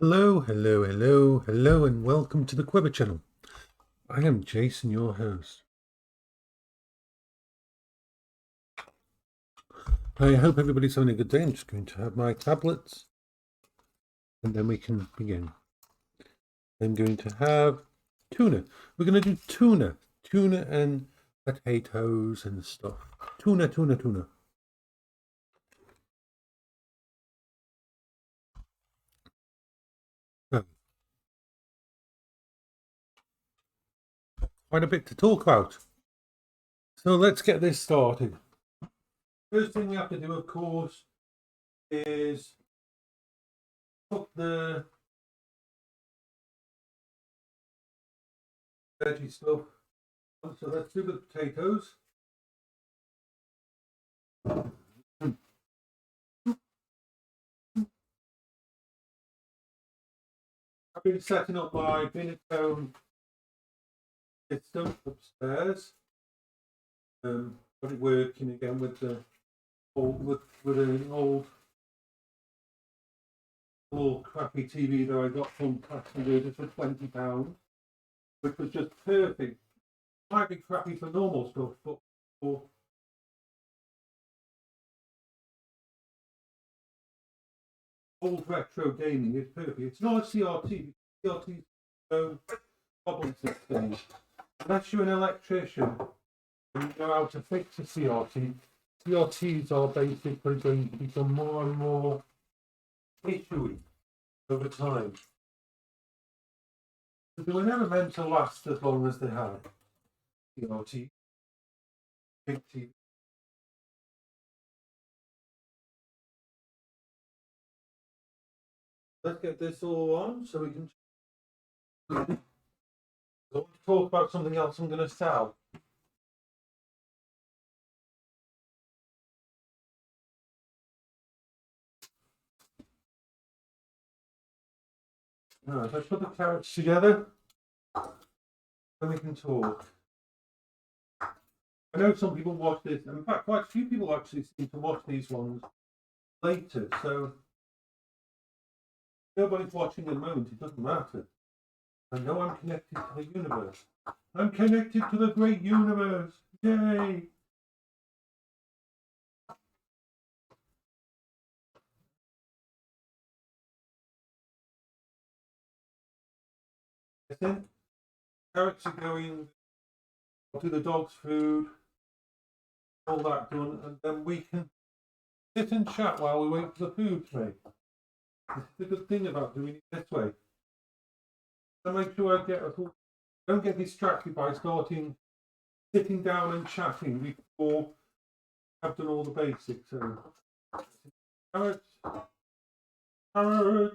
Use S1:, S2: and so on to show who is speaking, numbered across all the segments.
S1: Hello, hello, hello, hello, and welcome to the Quiver channel. I am Jason, your host. I hope everybody's having a good day. I'm just going to have my tablets and then we can begin. I'm going to have tuna. We're going to do tuna and potatoes and stuff. Tuna. So, quite a bit to talk about. So let's get this started. First thing we have to do, of course, is cook the veggie stuff. So let's do the potatoes. I've been setting up my Binatone system upstairs. Got it working again with the an old crappy TV that I got from Castle for £20, which was just perfect. Might be crappy for normal stuff, but for old retro gaming, it's perfect. It's not a CRT. CRT's no problem system. Unless you're an electrician and you know how to fix a CRT, CRTs are basically going to become more and more issuey over time. They were never meant to last as long as they have. CRT, big TV. Let's get this all on so we can. I want to talk about something else I'm going to sell. Alright, let's put the carrots together and we can talk. I know some people watch this, and in fact, quite a few people actually seem to watch these ones later, so nobody's watching at the moment, it doesn't matter. I know I'm connected to the universe. I'm connected to the great universe. Yay! I think carrots are going to the dog's food, all that done, and then we can sit and chat while we wait for the food to make. This is the good thing about doing it this way. So make sure I don't get distracted by sitting down and chatting before I've done all the basics. So carrots. I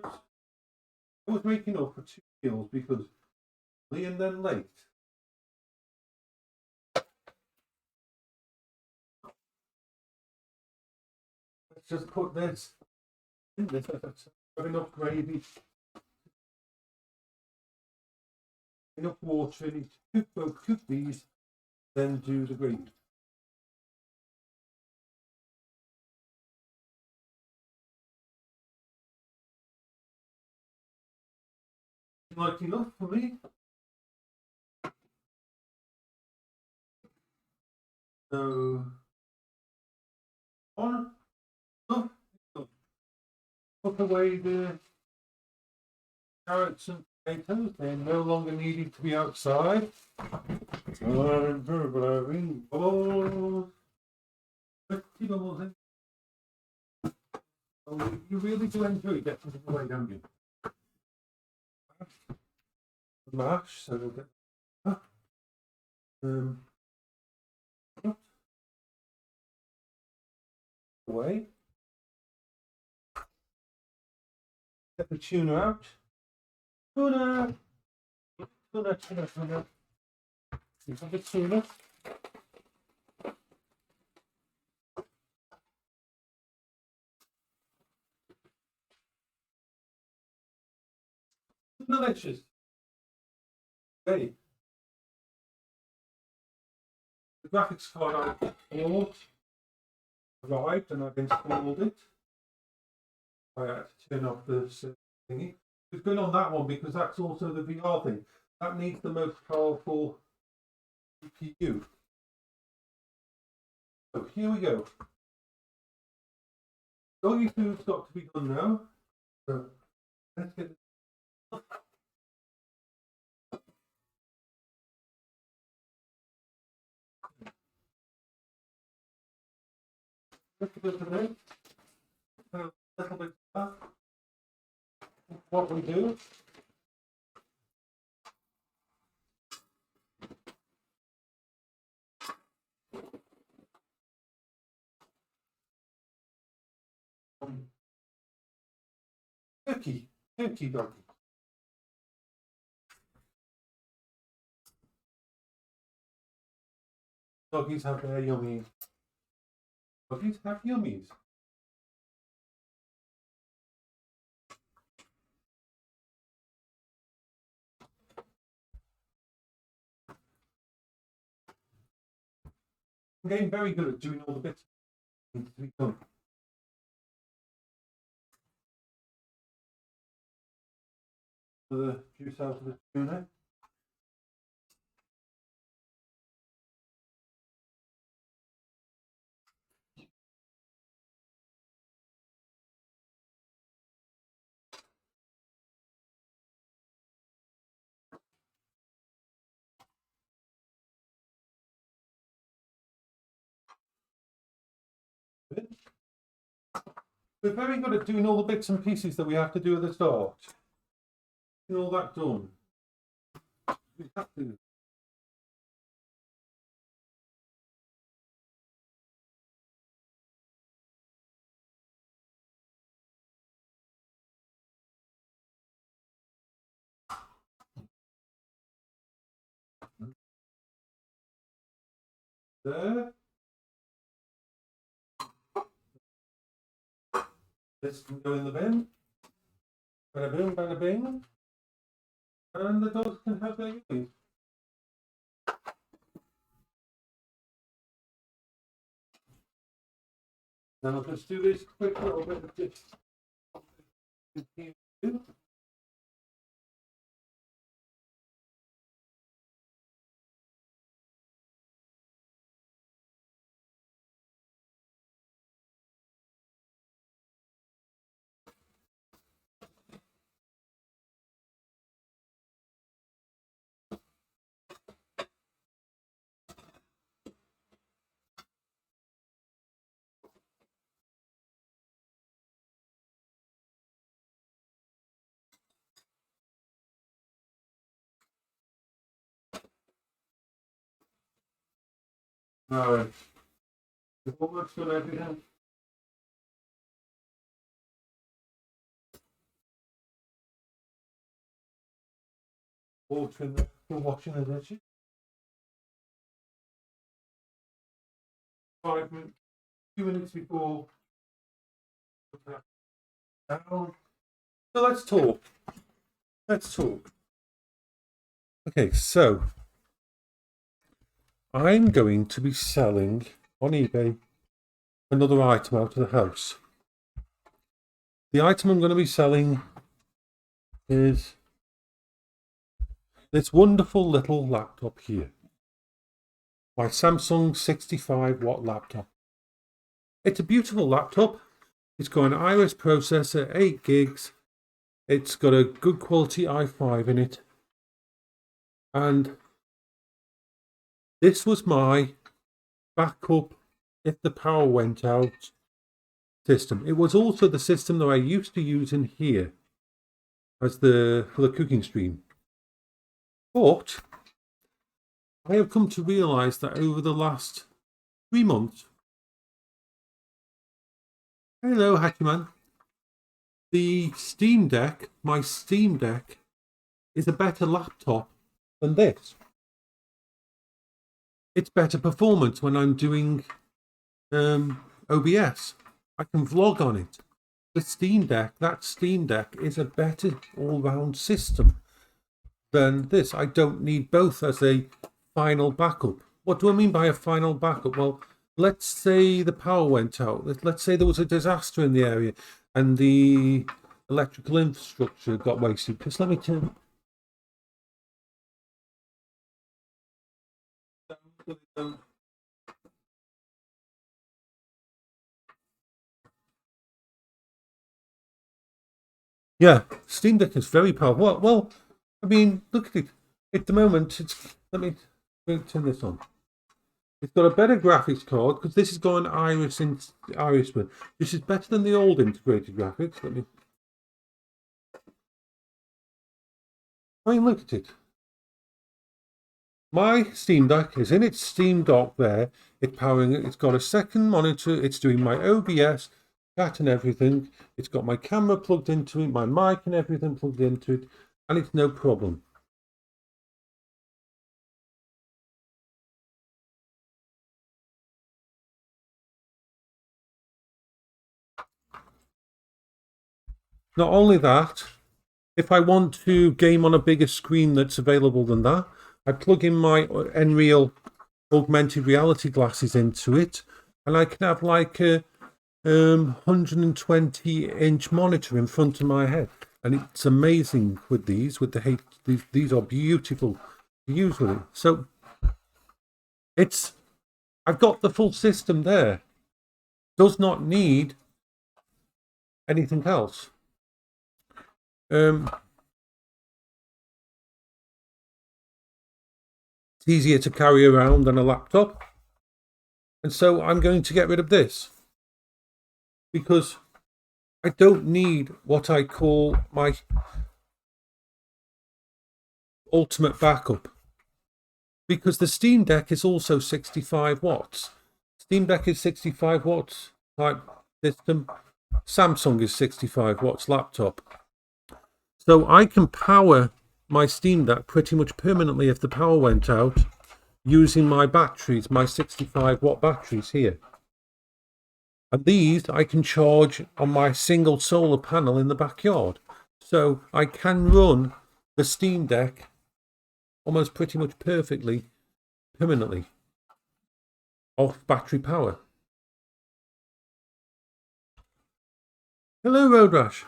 S1: was making up for 2 meals because early and then late. Let's just put this in this. Have enough gravy, enough water in it to cook these, then do the gravy. Like enough for me. So put away the carrots and potatoes. They're no longer needed to be outside. You really do enjoy getting them away, don't you? Mash, so we'll get away. Get the tuna out. Tuna. You have the tuna. Delicious. Hey. The graphics card I bought arrived and I've installed it. I had to turn off the thingy. It's going on that one because that's also the VR thing. That needs the most powerful GPU. So here we go. Doggy food's got to be done now. So let's get this. A little bit of it. A little bit of that. What we do. Turkey doggy. Doggies have their yummies. Doggies have yummies. I'm getting very good at doing all the bits that need to be done. The juice out of the tuna. We're very good at doing all the bits and pieces that we have to do at the start. Get all that done. We have to. There. This can go in the bin. Bada boom, bada bing. And the dogs can have their yummies. Now I'll just do this quick little bit of this. Alright. We've almost done everything. Water in there for washing the dishes. 5 minutes, 2 minutes before. Down. So let's talk. Okay, so I'm going to be selling on eBay another item out of the house. The item I'm going to be selling is this wonderful little laptop here. My Samsung 65-watt laptop. It's a beautiful laptop. It's got an iOS processor, 8 gigs. It's got a good quality i5 in it. And this was my backup if the power went out system. It was also the system that I used to use in here as for the cooking stream. But I have come to realise that over the last 3 months, hello Hatchman, the Steam Deck, my Steam Deck, is a better laptop than this. It's better performance when I'm doing OBS. I can vlog on it. The Steam Deck, that Steam Deck is a better all-round system than this. I don't need both as a final backup. What do I mean by a final backup? Well, let's say the power went out. Let's say there was a disaster in the area and the electrical infrastructure got wasted. Because let me turn. Yeah, Steam Deck is very powerful. Well, I mean, look at it. At the moment, it's. Let me turn this on. It's got a better graphics card because this has got an Iris in Iris. This is better than the old integrated graphics. Let me. I mean, look at it. My Steam Deck is in its Steam Dock there. It's powering it. It's got a second monitor. It's doing my OBS, chat and everything. It's got my camera plugged into it, my mic and everything plugged into it, and it's no problem. Not only that, if I want to game on a bigger screen that's available than that, I plug in my Unreal augmented reality glasses into it, and I can have like a 120-inch monitor in front of my head, and it's amazing with these. With the these are beautiful to use with it. So I've got the full system there. Does not need anything else. It's easier to carry around than a laptop, and so I'm going to get rid of this because I don't need what I call my ultimate backup, because the Steam Deck is also 65 watts. Steam Deck is 65 watts type system. Samsung is 65 watts laptop. So I can power my Steam Deck pretty much permanently if the power went out using my batteries, my 65 watt batteries here. And these I can charge on my single solar panel in the backyard. So I can run the Steam Deck almost pretty much perfectly, permanently, off battery power. Hello, Road Rash.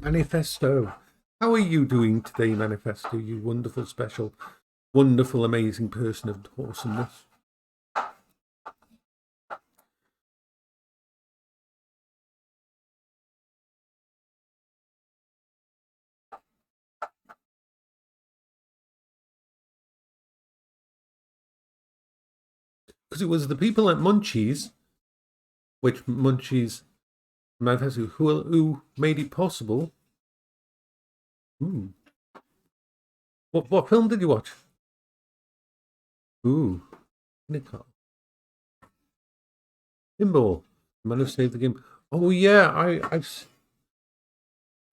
S1: Manifesto. How are you doing today, Manifesto? You wonderful, special, wonderful, amazing person of awesomeness. Because it was the people at Munchies, which Munchies Manifesto, who made it possible. What film did you watch? Ooh, Nicole. Pinball. Man who saved the game. Oh yeah, it's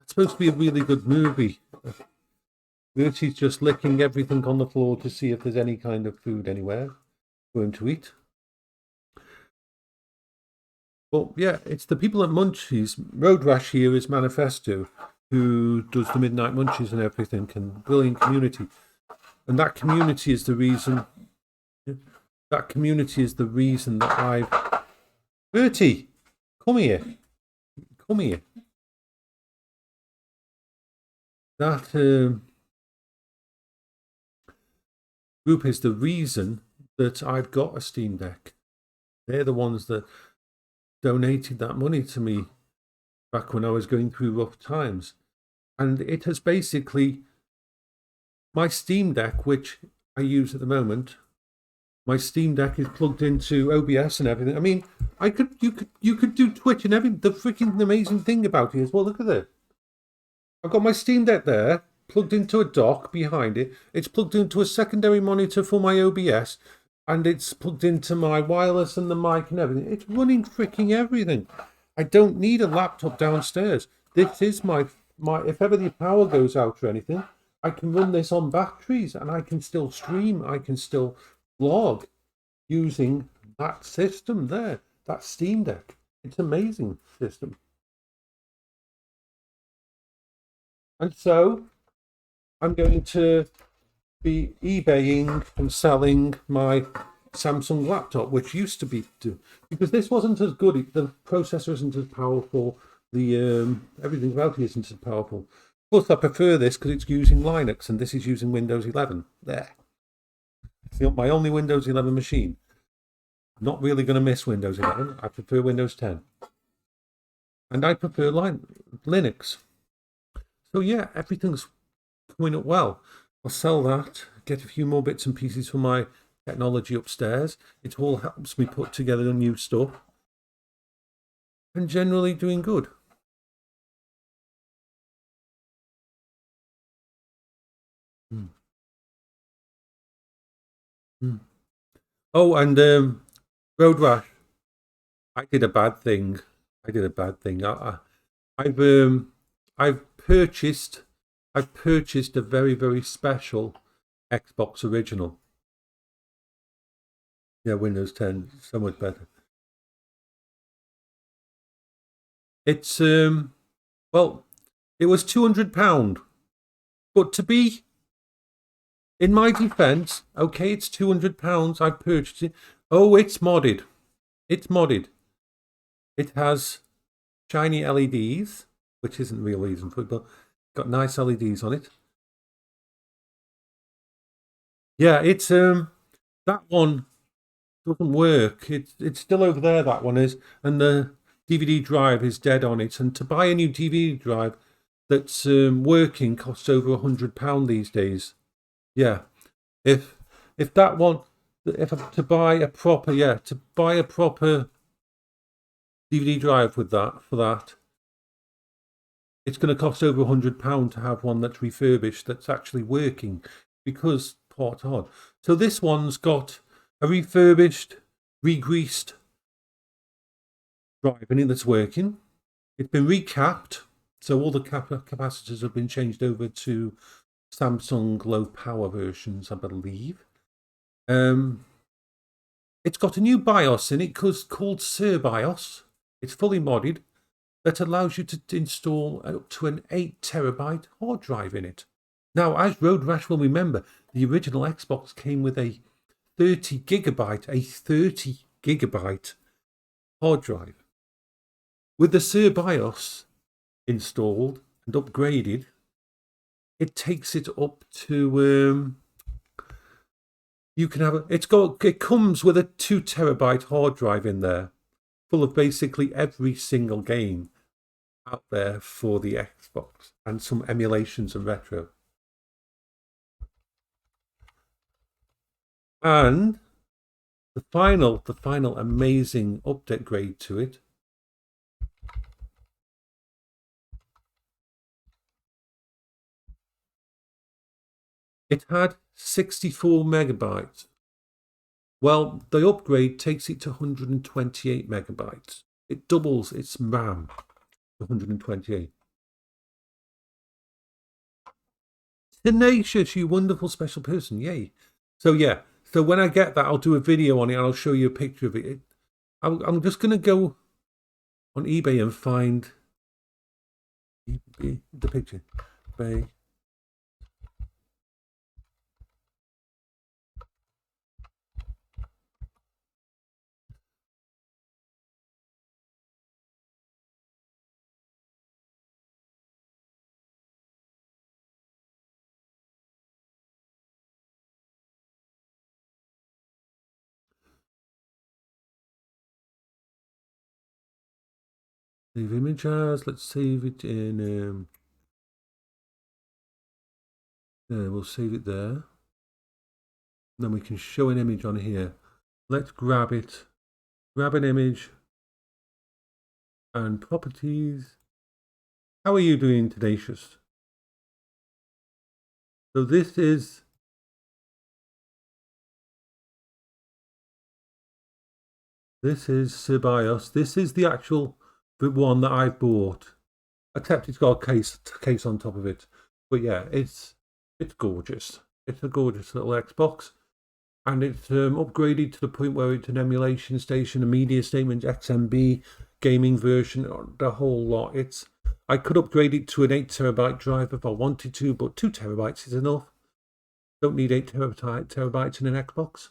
S1: supposed to be a really good movie. Bertie's just licking everything on the floor to see if there's any kind of food anywhere for him to eat. Well, yeah, it's the people at Munchies. Road Rash here is Manifesto, who does the Midnight Munchies and everything, and brilliant community. And that community is the reason. That community is the reason that I've. Bertie, come here. Come here. That group is the reason that I've got a Steam Deck. They're the ones that donated that money to me back when I was going through rough times. And it has basically, my Steam Deck, which I use at the moment, my Steam Deck is plugged into OBS and everything. I mean, you could do Twitch and everything. The freaking amazing thing about it is, well, look at this. I've got my Steam Deck there, plugged into a dock behind it. It's plugged into a secondary monitor for my OBS, and it's plugged into my wireless and the mic and everything. It's running freaking everything. I don't need a laptop downstairs. This is my if ever the power goes out or anything, I can run this on batteries and I can still stream. I can still vlog using that system there, that Steam Deck. It's an amazing system. And so I'm going to be eBaying and selling my Samsung laptop, which used to be, because this wasn't as good, the processor isn't as powerful, the everything about it isn't as powerful. Plus, I prefer this because it's using Linux, and this is using Windows 11. There. It's my only Windows 11 machine. Not really going to miss Windows 11. I prefer Windows 10. And I prefer Linux. So yeah, everything's coming up well. I'll sell that, get a few more bits and pieces for my technology upstairs. It all helps me put together new stuff. And generally doing good. Oh, and Road Rash. I did a bad thing. I've purchased a very, very special Xbox original. Yeah, Windows 10, so much better. It's well, it was £200, but to be in my defence, okay, it's £200. I purchased it. Oh, it's modded. It's modded. It has shiny LEDs, which isn't the real reason for it, but got nice LEDs on it. Yeah, it's that one doesn't work. It's still over there, that one is, and the DVD drive is dead on it. And to buy a new DVD drive that's working costs over £100 these days. Yeah, if that one, to buy a proper DVD drive with that, for that, it's going to cost over £100 to have one that's refurbished, that's actually working, because part hard. So this one's got a refurbished, re-greased drive in it that's working. It's been recapped, so all the capacitors have been changed over to Samsung low power versions, I believe. It's got a new BIOS in it called SirBIOS. It's fully modded, that allows you to install up to an 8 terabyte hard drive in it. Now, as Road Rash will remember, the original Xbox came with a 30 gigabyte hard drive. With the SirBIOS installed and upgraded, it takes it up to it comes with a 2 terabyte hard drive in there, full of basically every single game out there for the Xbox, and some emulations and retro. And the final amazing update grade to it, it had 64 megabytes. Well, the upgrade takes it to 128 megabytes. It doubles its RAM to 128. Tenacious, you wonderful special person. Yay. So yeah, so when I get that, I'll do a video on it and I'll show you a picture of it. I'm just going to go on eBay and find the picture. eBay. Save image as, let's save it in, we'll save it there. Then we can show an image on here. Let's grab it, grab an image and properties. How are you doing, Tenacious? So this is SirBIOS. This is the actual one that I bought, except it's got a case on top of it. But yeah, it's gorgeous. It's a gorgeous little Xbox, and it's upgraded to the point where it's an emulation station, a media statement, XMB, gaming version, the whole lot. I could upgrade it to an 8 terabyte drive if I wanted to, but 2 terabytes is enough. Don't need 8 terabytes in an Xbox.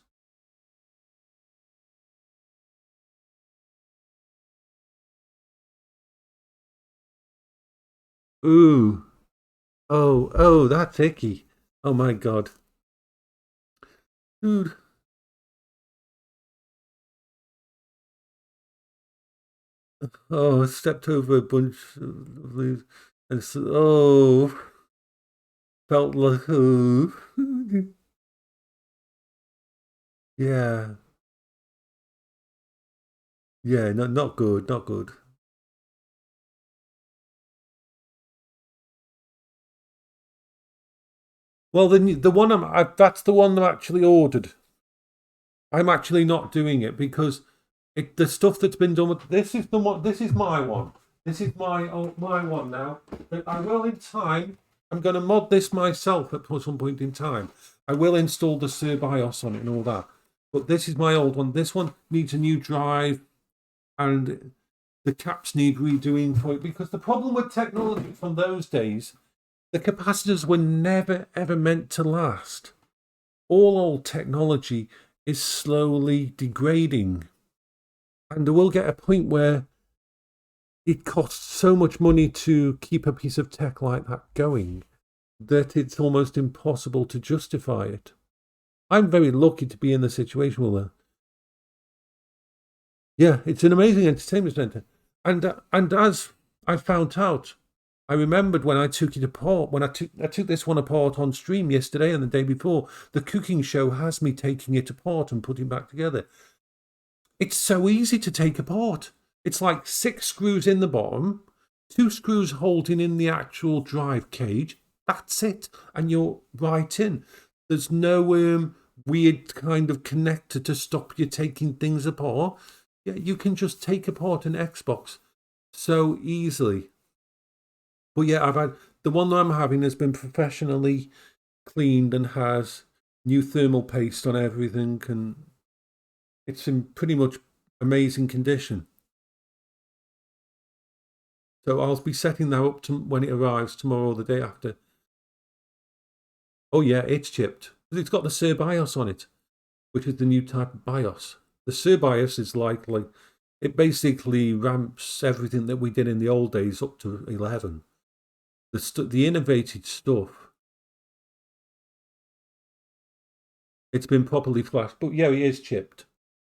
S1: Ooh. Oh, that's icky. Oh my God. Dude. Oh, I stepped over a bunch of leaves. And felt like, oh. Yeah. Yeah, not good, not good. Well, the one that's the one that actually ordered. I'm actually not doing it because the stuff that's been done with this is the one. This is my one. This is my one now. But I will in time. I'm going to mod this myself at some point in time. I will install the SirBIOS on it and all that. But this is my old one. This one needs a new drive, and the caps need redoing for it because the problem with technology from those days, the capacitors were never ever meant to last. All old technology is slowly degrading. And there will get a point where it costs so much money to keep a piece of tech like that going that it's almost impossible to justify it. I'm very lucky to be in the situation where, yeah, it's an amazing entertainment center. And as I found out, I remembered when I took it apart, when I took this one apart on stream yesterday and the day before, the cooking show has me taking it apart and putting it back together. It's so easy to take apart. It's like 6 screws in the bottom, 2 screws holding in the actual drive cage. That's it. And you're right in. There's no weird kind of connector to stop you taking things apart. Yeah, you can just take apart an Xbox so easily. But yeah, I've had the one that I'm having has been professionally cleaned and has new thermal paste on everything, and it's in pretty much amazing condition. So I'll be setting that up when it arrives tomorrow or the day after. Oh yeah, it's chipped. It's got the SirBIOS on it, which is the new type of BIOS. The SirBIOS is like it basically ramps everything that we did in the old days up to 11. The innovated stuff. It's been properly flashed, but yeah, it is chipped.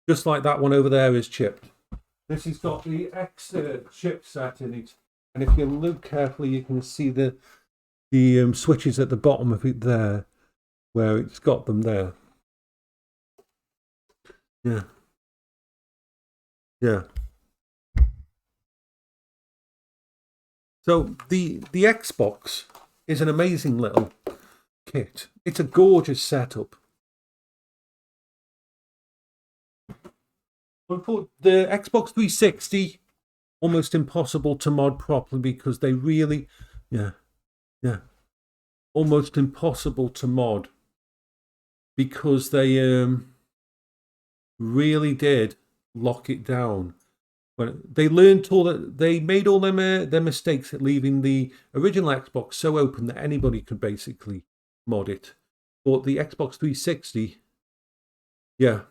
S1: Just like that one over there is chipped. This has got the X chipset in it, and if you look carefully, you can see the switches at the bottom of it there, where it's got them there. Yeah, yeah. So the Xbox is an amazing little kit. It's a gorgeous setup. But for the Xbox 360, almost impossible to mod properly because they really, yeah, almost impossible to mod because they really did lock it down. But they learned they made all their mistakes at leaving the original Xbox so open that anybody could basically mod it. But the Xbox 360, yeah.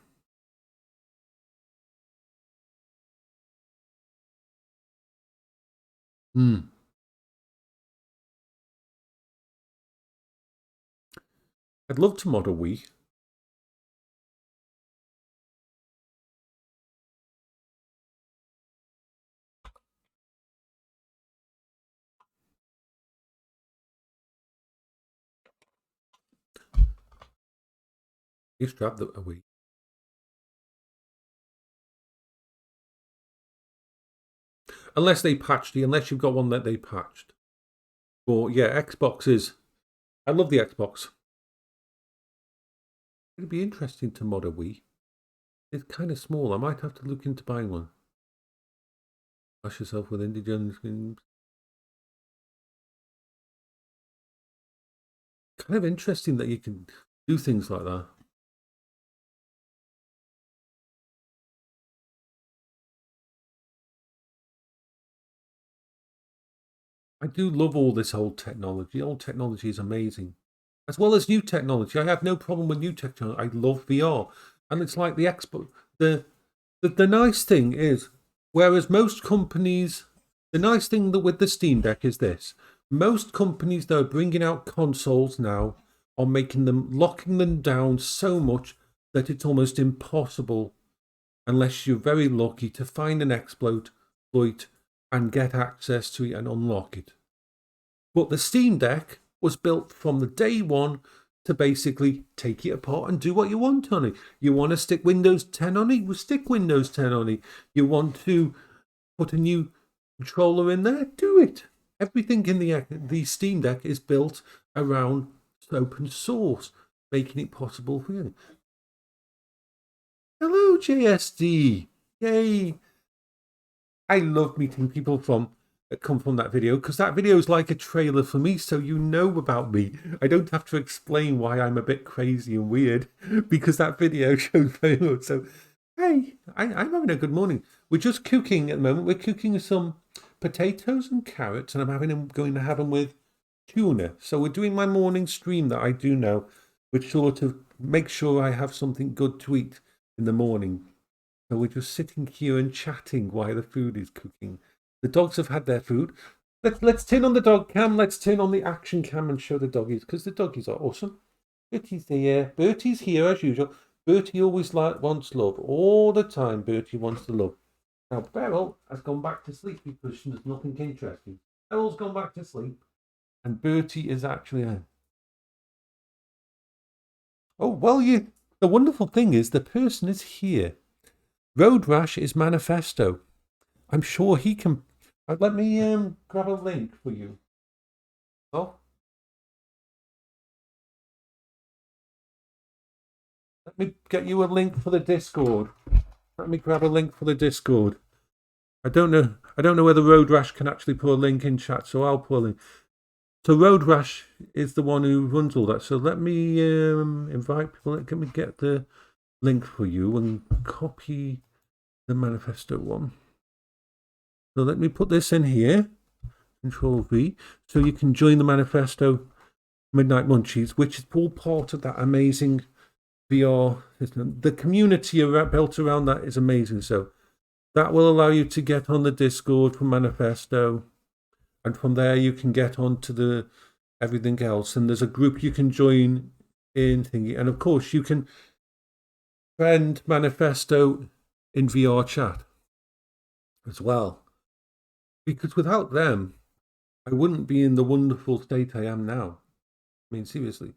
S1: I'd love to mod a Wii. Used to have a Wii. Unless you've got one that they patched. But yeah, Xboxes. I love the Xbox. It'd be interesting to mod a Wii. It's kind of small. I might have to look into buying one. Wash yourself with indigent games. Kind of interesting that you can do things like that. I do love all this old technology. Old technology is amazing. As well as new technology. I have no problem with new technology. I love VR. And it's like the Xbox. The nice thing is, whereas most companies, the nice thing with the Steam Deck is this. Most companies that are bringing out consoles now are locking them down so much that it's almost impossible, unless you're very lucky, to find an exploit and get access to it and unlock it. But the Steam Deck was built from the day one to basically take it apart and do what you want on it. You want to stick Windows 10 on it? We'll stick Windows 10 on it. You want to put a new controller in there? Do it. Everything in the Steam Deck is built around open source, making it possible for you. Hello, JSD. Yay. I love meeting people that come from that video, because that video is like a trailer for me, so you know about me. I don't have to explain why I'm a bit crazy and weird, because that video shows very much. So, hey, I'm having a good morning. We're just cooking at the moment. We're cooking some potatoes and carrots, and going to have them with tuna. So we're doing my morning stream that I do now, which sort of makes sure I have something good to eat in the morning. So we're just sitting here and chatting while the food is cooking. The dogs have had their food. Let's turn on the dog cam. Let's turn on the action cam and show the doggies, because the doggies are awesome. Bertie's there. Bertie's here as usual. Bertie always wants love. All the time, Bertie wants the love. Now, Beryl has gone back to sleep because there's nothing interesting. Beryl's gone back to sleep. And Bertie is actually... Oh, well, the wonderful thing is the person is here. Road Rash is Manifesto. I'm sure he can... let me grab a link for you. Oh. Let me get you a link for the Discord. Let me grab a link for the Discord. I don't know whether Road Rash can actually put a link in chat, so I'll put a link. So Road Rash is the one who runs all that. So let me invite people. Let me get the link for you and copy the Manifesto one. So let me put this in here. Control V. So you can join the Manifesto Midnight Munchies, which is all part of that amazing VR system. The community built around that is amazing. So that will allow you to get on the Discord for Manifesto. And from there, you can get on to everything else. And there's a group you can join in thingy. And of course, you can friend Manifesto in VRchat as well. Because without them, I wouldn't be in the wonderful state I am now. I mean, seriously.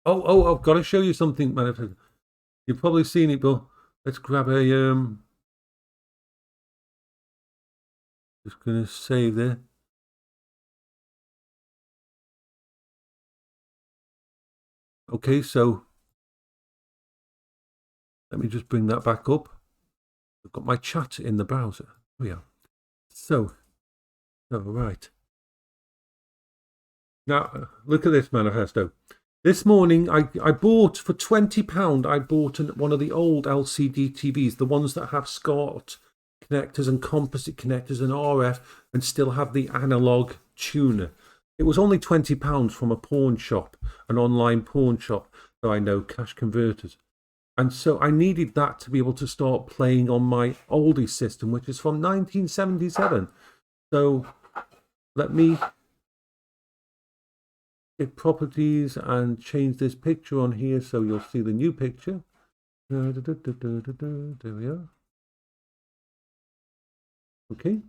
S1: Oh, I've got to show you something, Manifesto. You've probably seen it, but let's grab a... Just going to save there. Okay, so let me just bring that back up. I've got my chat in the browser. Here we are. So right. Now, look at this Manifesto. This morning, I bought, for £20, I bought one of the old LCD TVs, the ones that have SCART connectors and composite connectors and RF and still have the analog tuner. It was only £20 from a pawn shop, an online pawn shop that I know, Cash Converters. And so I needed that to be able to start playing on my oldie system, which is from 1977. So let me get properties and change this picture on here so you'll see the new picture. There we are. Okay,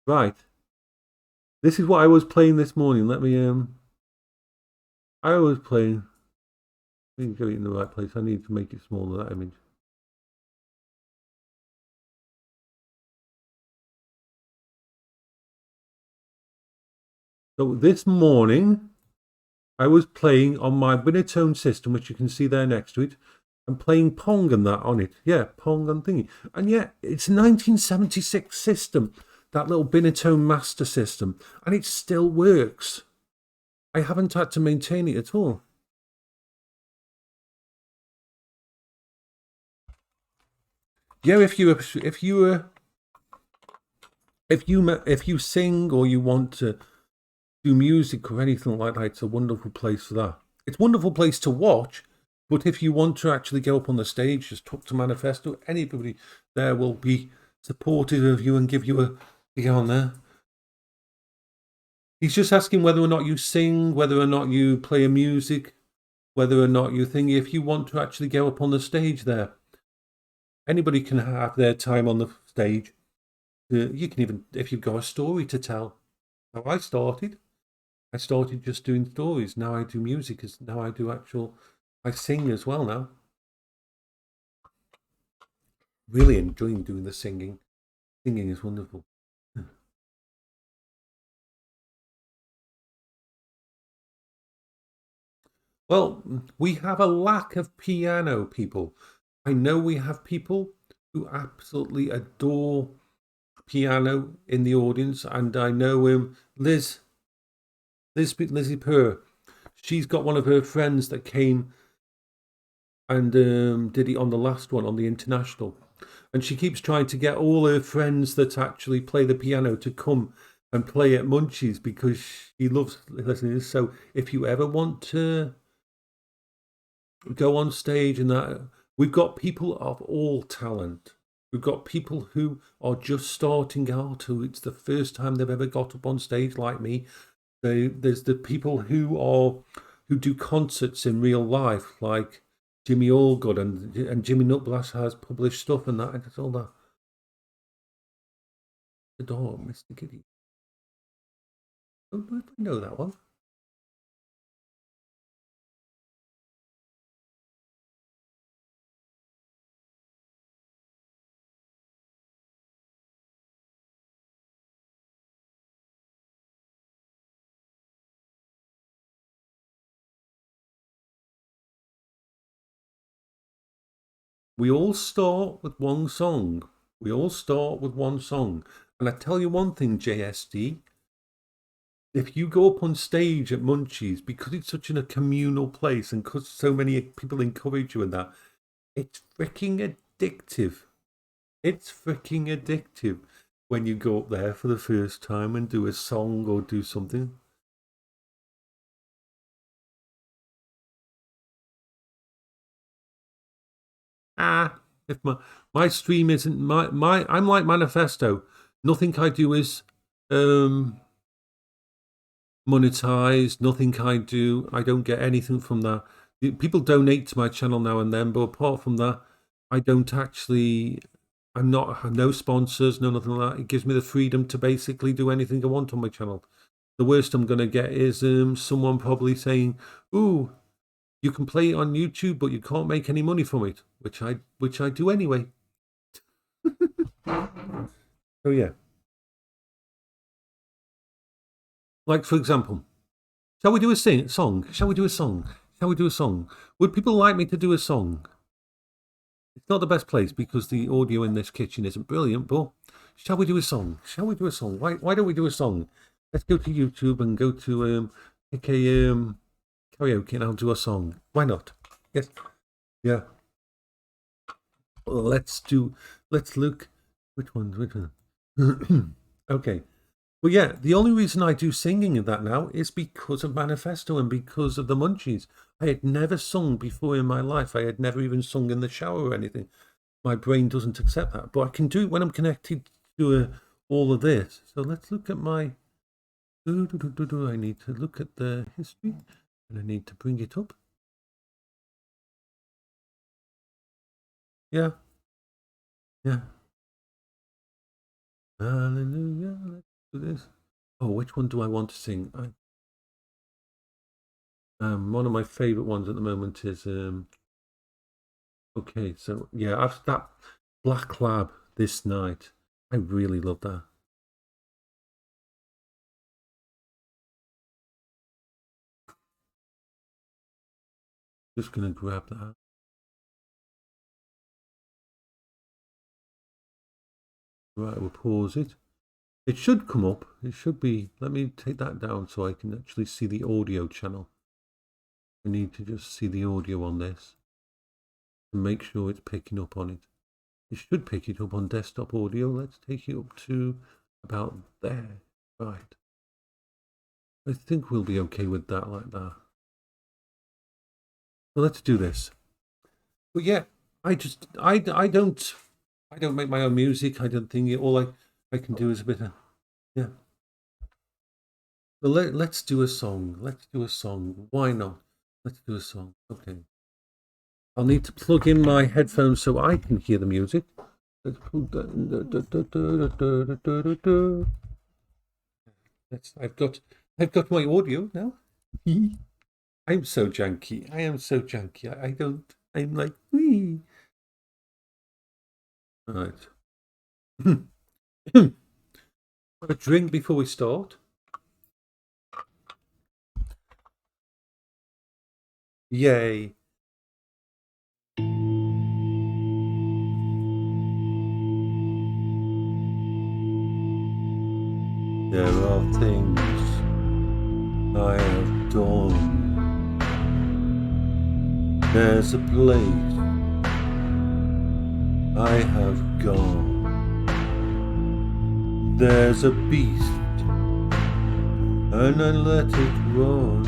S1: right. This is what I was playing this morning. Let me I was playing. Let me get it in the right place. I need to make it smaller, that image. So this morning, I was playing on my Winnertone system, which you can see there next to it. I'm playing Pong and that on it. Yeah, Pong and thingy. And yeah, it's a 1976 system, that little Binatone Master System, and it still works. I haven't had to maintain it at all. Yeah, if you sing or you want to do music or anything like that, it's a wonderful place for that. It's a wonderful place to watch. But if you want to actually go up on the stage, just talk to Manifesto. Anybody there will be supportive of you and give you a get on there. He's just asking whether or not you sing, whether or not you play a music, whether or not you think if you want to actually go up on the stage there. Anybody can have their time on the stage. You can even, if you've got a story to tell. How I started just doing stories. Now I do music. Now I do I sing as well now. Really enjoying doing the singing. Singing is wonderful. Well, we have a lack of piano people. I know we have people who absolutely adore piano in the audience, and I know Lizzie Purr. She's got one of her friends that came and did it on the last one, on the international. And she keeps trying to get all her friends that actually play the piano to come and play at Munchies because she loves listening. So if you ever want to go on stage and that, we've got people of all talent. We've got people who are just starting out, who it's the first time they've ever got up on stage like me. There's the people who do concerts in real life, like Jimmy Allgood and Jimmy Nutblass has published stuff and that, and it's all that. The dog, Mr. Giddy. Oh, I know that one. We all start with one song. We all start with one song. And I tell you one thing, JSD, if you go up on stage at Munchies, because it's such a communal place and because so many people encourage you and that, it's freaking addictive. It's freaking addictive when you go up there for the first time and do a song or do something. If my stream isn't I'm like Manifesto. Nothing I do is monetized. Nothing I don't get anything from that. People donate to my channel now and then, but apart from that, I don't actually. I have no sponsors, no nothing like that. It gives me the freedom to basically do anything I want on my channel. The worst I'm going to get is someone probably saying, "Ooh, you can play it on YouTube, but you can't make any money from it," which I do anyway. So yeah. Like for example, shall we do a song? Shall we do a song? Shall we do a song? Would people like me to do a song? It's not the best place because the audio in this kitchen isn't brilliant, but shall we do a song? Shall we do a song? Why don't we do a song? Let's go to YouTube and go to pick a karaoke and I'll do a song. Why not? Yes. Yeah. Let's look. Which one? Okay. Well, yeah, the only reason I do singing in that now is because of Manifesto and because of the Munchies. I had never sung before in my life. I had never even sung in the shower or anything. My brain doesn't accept that. But I can do it when I'm connected to all of this. So let's look at my... I need to look at the history and I need to bring it up. Yeah. Yeah. Hallelujah. Let's do this. Oh, which one do I want to sing? One of my favorite ones at the moment is okay, so yeah, I've that Black Lab This Night. I really love that. Just gonna grab that. Right, we'll pause it. It should come up. It should be. Let me take that down so I can actually see the audio channel. I need to just see the audio on this and make sure it's picking up on it. It should pick it up on desktop audio. Let's take it up to about there. Right. I think we'll be okay with that like that. So let's do this. But yeah, I don't make my own music. I don't think all I can do is a bit of, yeah. So let's do a song. Let's do a song. Why not? Let's do a song. Okay. I'll need to plug in my headphones so I can hear the music. I've got my audio now. I'm so janky. I am so janky. I'm like, wee. All right. Have a drink before we start. Yay. There are things I have done. There's a place I have gone. There's a beast and I let it run.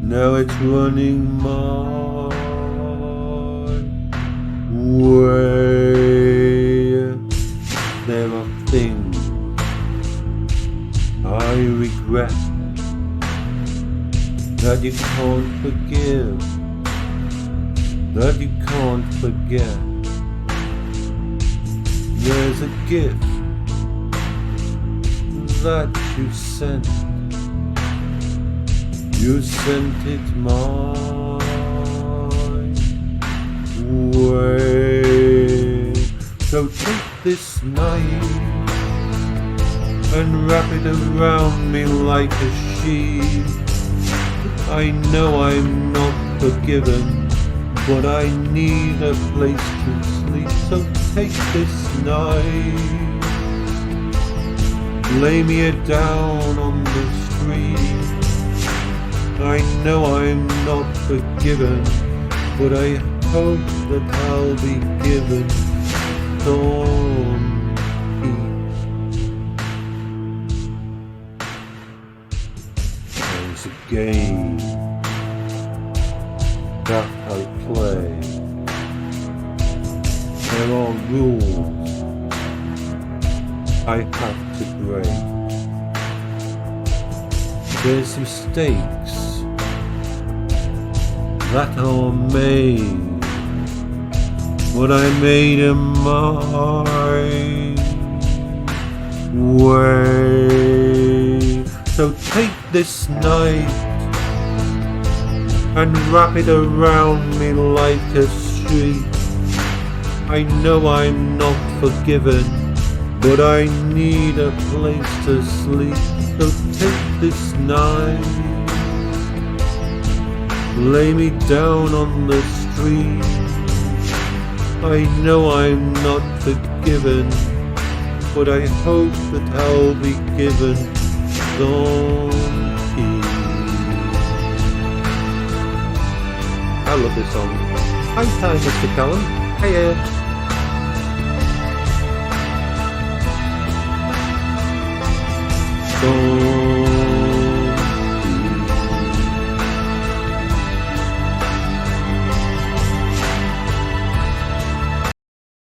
S1: Now it's running my way. There are things I regret that you can't forgive, that you can't forget. There's a gift that you sent it my way. So take this knife and wrap it around me like a sheet. I know I'm not forgiven, but I need a place to sleep. So take this knife, lay me down on the street. I know I'm not forgiven, but I hope that I'll be given some peace. There's a game that I play. There are rules I have to break. There's mistakes that are made, but I made in my way. So take this knife and wrap it around me like a sheet. I know I'm not forgiven, but I need a place to sleep. So take this knife, lay me down on the street. I know I'm not forgiven, but I hope that I'll be given some peace. I love this song. Hi, Mr. Callum. Hiya.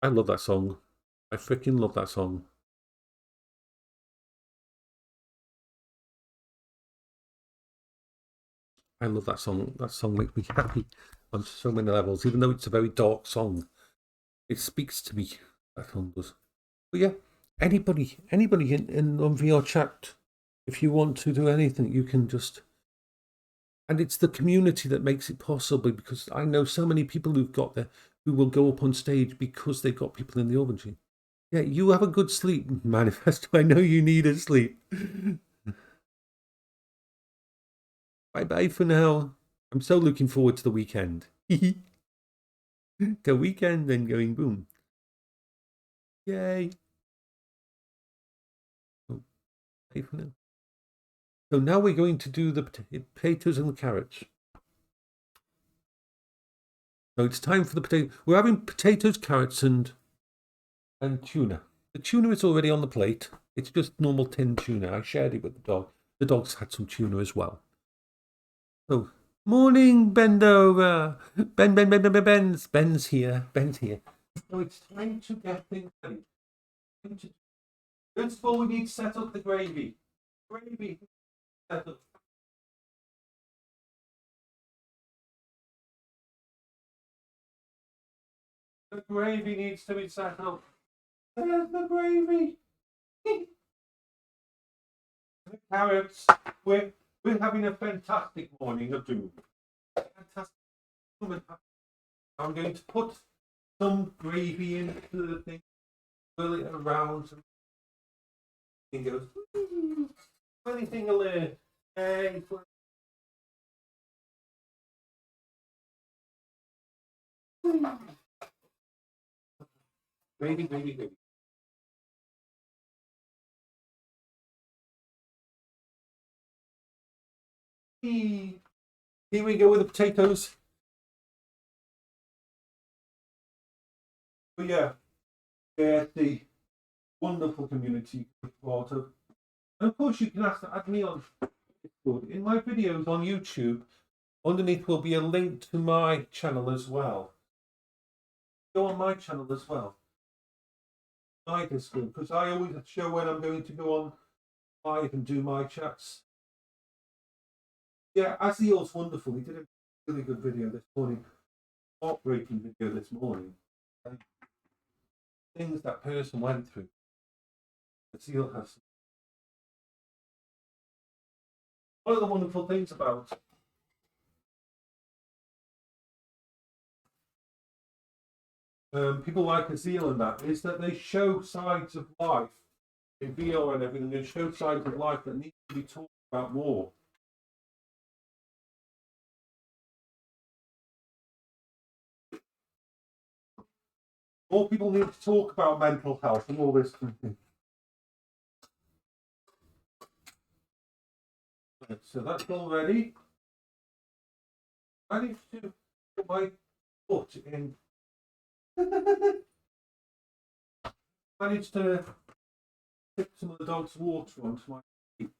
S1: I love that song. I freaking love that song. I love that song. That song makes me happy on so many levels, even though it's a very dark song. It speaks to me. That song does. But yeah, anybody in on VRchat, if you want to do anything, you can just. And it's the community that makes it possible, because I know so many people who've got there who will go up on stage because they've got people in the overdue. Yeah, you have a good sleep, Manifesto. I know you need a sleep. Bye-bye for now. I'm so looking forward to the weekend. The weekend then going boom. Yay. Oh, bye for now. So now we're going to do the potatoes and the carrots. So it's time for the potato. We're having potatoes, carrots, and tuna. The tuna is already on the plate. It's just normal tin tuna. I shared it with the dog. The dog's had some tuna as well. So, morning, Bendover. Ben's here. So it's time to get things ready. First of all, we need to set up the gravy. gravy. The gravy needs to be set up. There's the gravy. The carrots. We're having a fantastic morning of doom. Fantastic. I'm going to put some gravy into the thing, swirl it around, and goes. Anything will learn. Hey, gravy, gravy, gravy. Here we go with the potatoes. But yeah, the wonderful community part of. And of course, you can add me on Discord. In my videos on YouTube, underneath will be a link to my channel as well. Go on my channel as well. My Discord, because I always show when I'm going to go on live and do my chats. Yeah, Azeal's wonderful. He did a really good video this morning. Heartbreaking video this morning. Things that person went through. Azeal has. One of the wonderful things about people like Azeal and that is that they show sides of life in VR and everything. They show sides of life that need to be talked about more. More people need to talk about mental health and all this kind of thing. So that's all ready. I need to put my foot in. Managed to tip some of the dog's water onto my feet.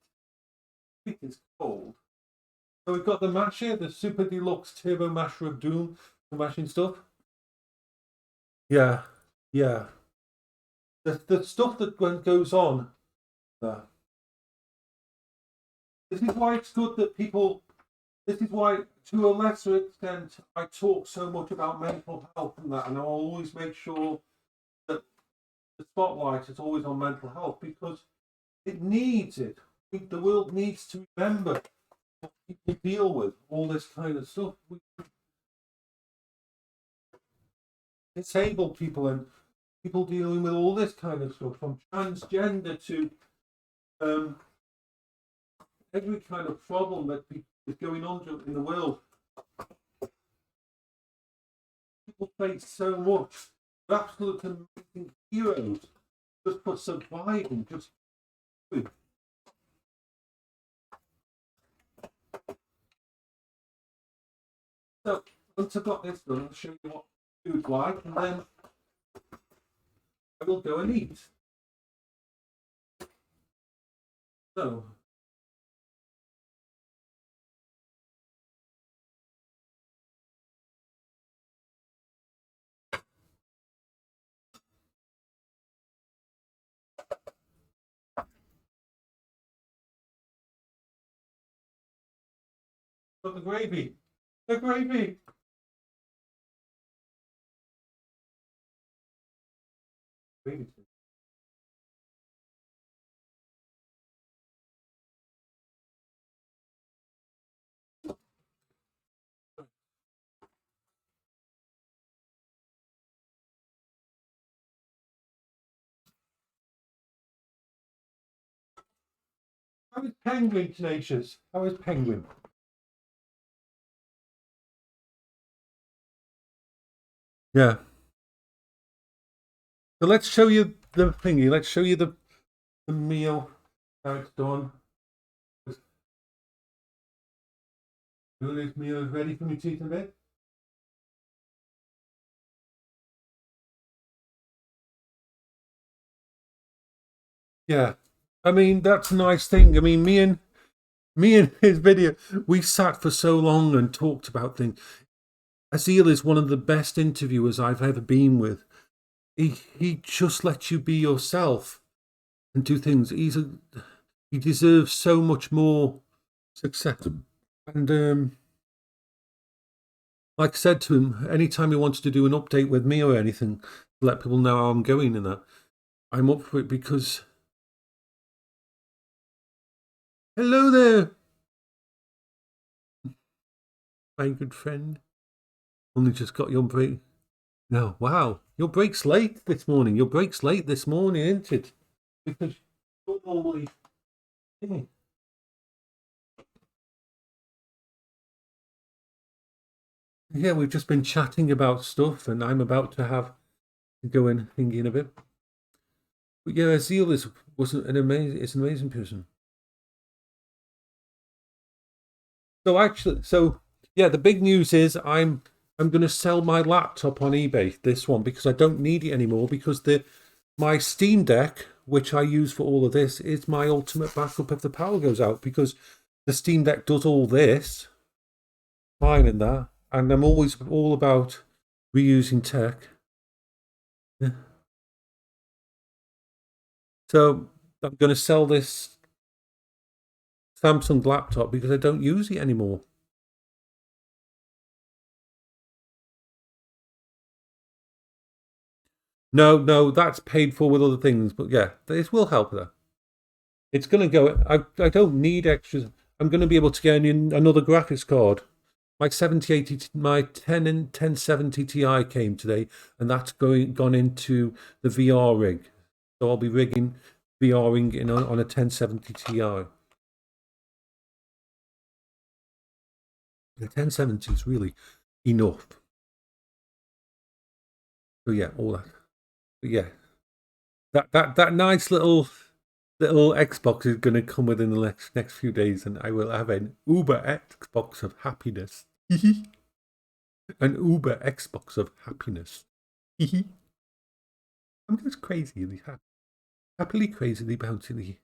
S1: Feet is cold. So we've got the masher, the Super Deluxe Turbo Masher of Doom for mashing stuff. Yeah. The stuff that goes on. This is why it's good that people. This is why, to a lesser extent, I talk so much about mental health and that, and I'll always make sure that the spotlight is always on mental health because it needs it. The world needs to remember what people deal with, all this kind of stuff. Disabled people and people dealing with all this kind of stuff, from transgender to every kind of problem that is going on in the world. People face so much. They're absolute amazing heroes just for surviving. So once I've got this done, I'll show you what food's like, and then I will go and eat. So. Got the gravy. The gravy. Gravy. How is Penguin, Tenacious? How is Penguin? Yeah. So let's show you the thingy. Let's show you the meal, how it's done. This meal is ready for me to eat in bed. Yeah. I mean, that's a nice thing. I mean, me and his video, we sat for so long and talked about things. Azeal is one of the best interviewers I've ever been with. He just lets you be yourself and do things. He deserves so much more success. And like I said to him, anytime he wants to do an update with me or anything, to let people know how I'm going and that, I'm up for it because... Hello there, my good friend. Only just got your break. No, wow, your break's late this morning. Your break's late this morning, isn't it? Because you're normally... Yeah, we've just been chatting about stuff, and I'm about to have to go and think in a bit. But yeah, Azeal is an amazing person. So yeah, the big news is I'm going to sell my laptop on eBay, this one, because I don't need it anymore, because my Steam Deck, which I use for all of this, is my ultimate backup if the power goes out, because the Steam Deck does all this fine in that, and I'm always all about reusing tech. Yeah. So I'm going to sell this Samsung laptop because I don't use it anymore. No, that's paid for with other things, but yeah, this will help there. It's going to go. I don't need extras. I'm going to be able to get another graphics card. My 7080, my 10 and 1070 Ti came today, and that's gone into the VR rig. So I'll be rigging VRing on a 1070 Ti. The 1070 is really enough. So yeah, all that. But yeah, that nice little Xbox is going to come within the next few days, and I will have an Uber Xbox of happiness. An Uber Xbox of happiness. I'm just crazily happily crazily bouncing.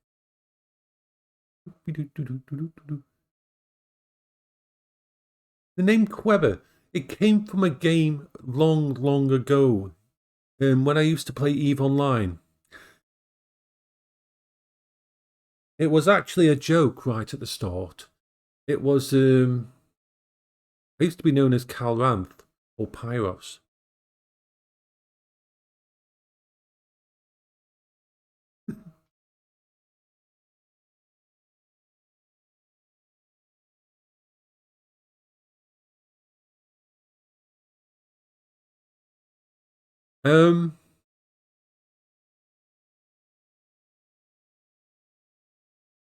S1: The name Queber, it came from a game long ago, when I used to play EVE Online. It was actually a joke right at the start. It was, I used to be known as Calranth or Pyros.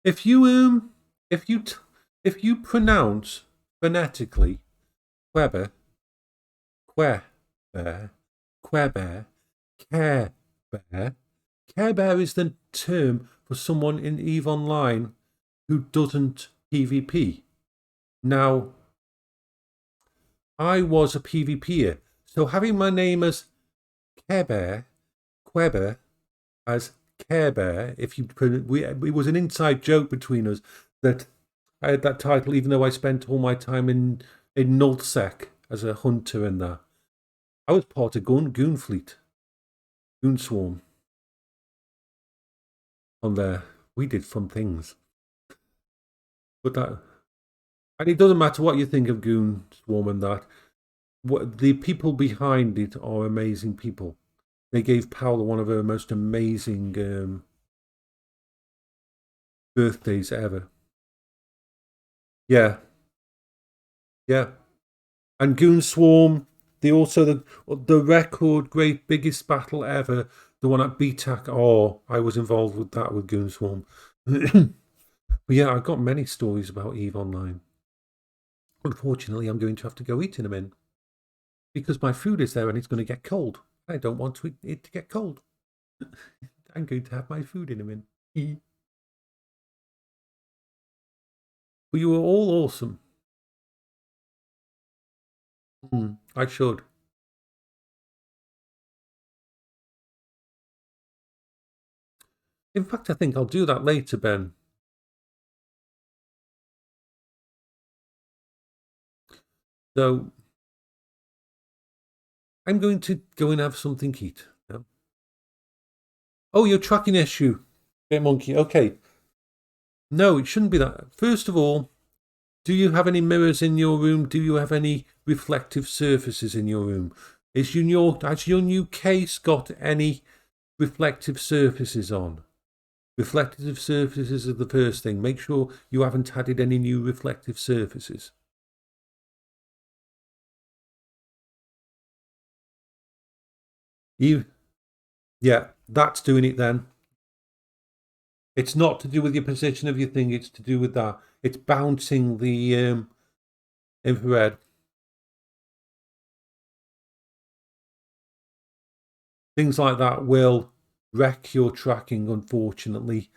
S1: If you if you pronounce phonetically Queber, Queber, Queber, Care Bear, Care Bear is the term for someone in EVE Online who doesn't PvP. Now, I was a PvPer, so having my name as Care Bear, Queber, as Care Bear, it was an inside joke between us that I had that title, even though I spent all my time in Nullsec as a hunter and that. I was part of Goon Fleet, Goon Swarm. On there, we did fun things. But and it doesn't matter what you think of Goon Swarm and that. The people behind it are amazing people. They gave Paola one of her most amazing birthdays ever. Yeah, yeah. And Goon Swarm, the record great biggest battle ever, the one at bHaptic. Oh, I was involved with that with Goon Swarm. But yeah, I've got many stories about EVE Online. Unfortunately, I'm going to have to go eat in a minute because my food is there and it's going to get cold. I don't want it to get cold. I'm going to have my food in a minute. But you were all awesome. I should. In fact, I think I'll do that later, Ben. So I'm going to go and have something to eat. Yeah? Oh, your tracking issue. Bit monkey. Okay. No, it shouldn't be that. First of all, do you have any mirrors in your room? Do you have any reflective surfaces in your room? Has your new case got any reflective surfaces on? Reflective surfaces are the first thing. Make sure you haven't added any new reflective surfaces. Yeah, that's doing it then. It's not to do with your position of your thing, it's to do with that. It's bouncing the infrared. Things like that will wreck your tracking, unfortunately.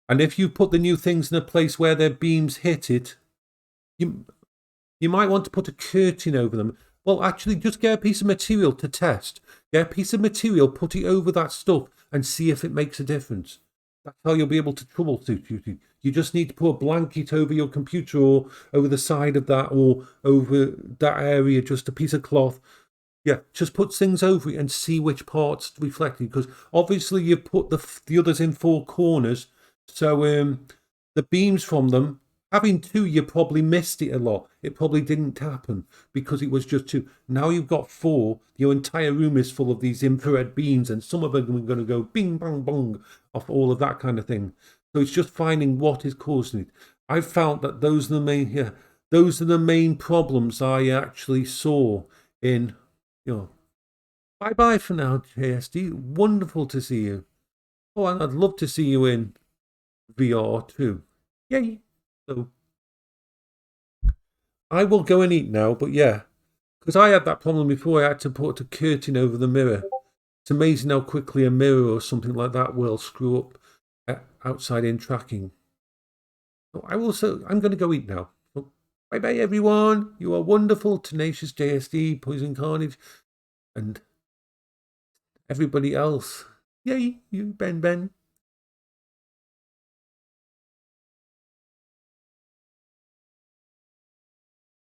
S1: And if you put the new things in a place where their beams hit it, you might want to put a curtain over them. Well, actually, just get a piece of material to test. Get a piece of material, put it over that stuff, and see if it makes a difference. That's how you'll be able to troubleshoot it. You just need to put a blanket over your computer or over the side of that or over that area, just a piece of cloth. Yeah, just put things over it and see which part's reflected. Because obviously you put the others in four corners, so the beams from them, having two, you probably missed it a lot. It probably didn't happen because it was just two. Now you've got four. Your entire room is full of these infrared beams, and some of them are going to go bing, bang, bong off all of that kind of thing. So it's just finding what is causing it. I've found that those are the main problems I actually saw in. Bye bye for now, JSD. Wonderful to see you. Oh, and I'd love to see you in VR too. Yay! So I will go and eat now, but yeah, because I had that problem before. I had to put a curtain over the mirror. It's amazing how quickly a mirror or something like that will screw up outside in tracking. So I'm going to go eat now. So, bye bye, everyone. You are wonderful, tenacious JSD, Poison Carnage, and everybody else. Yay, you Ben.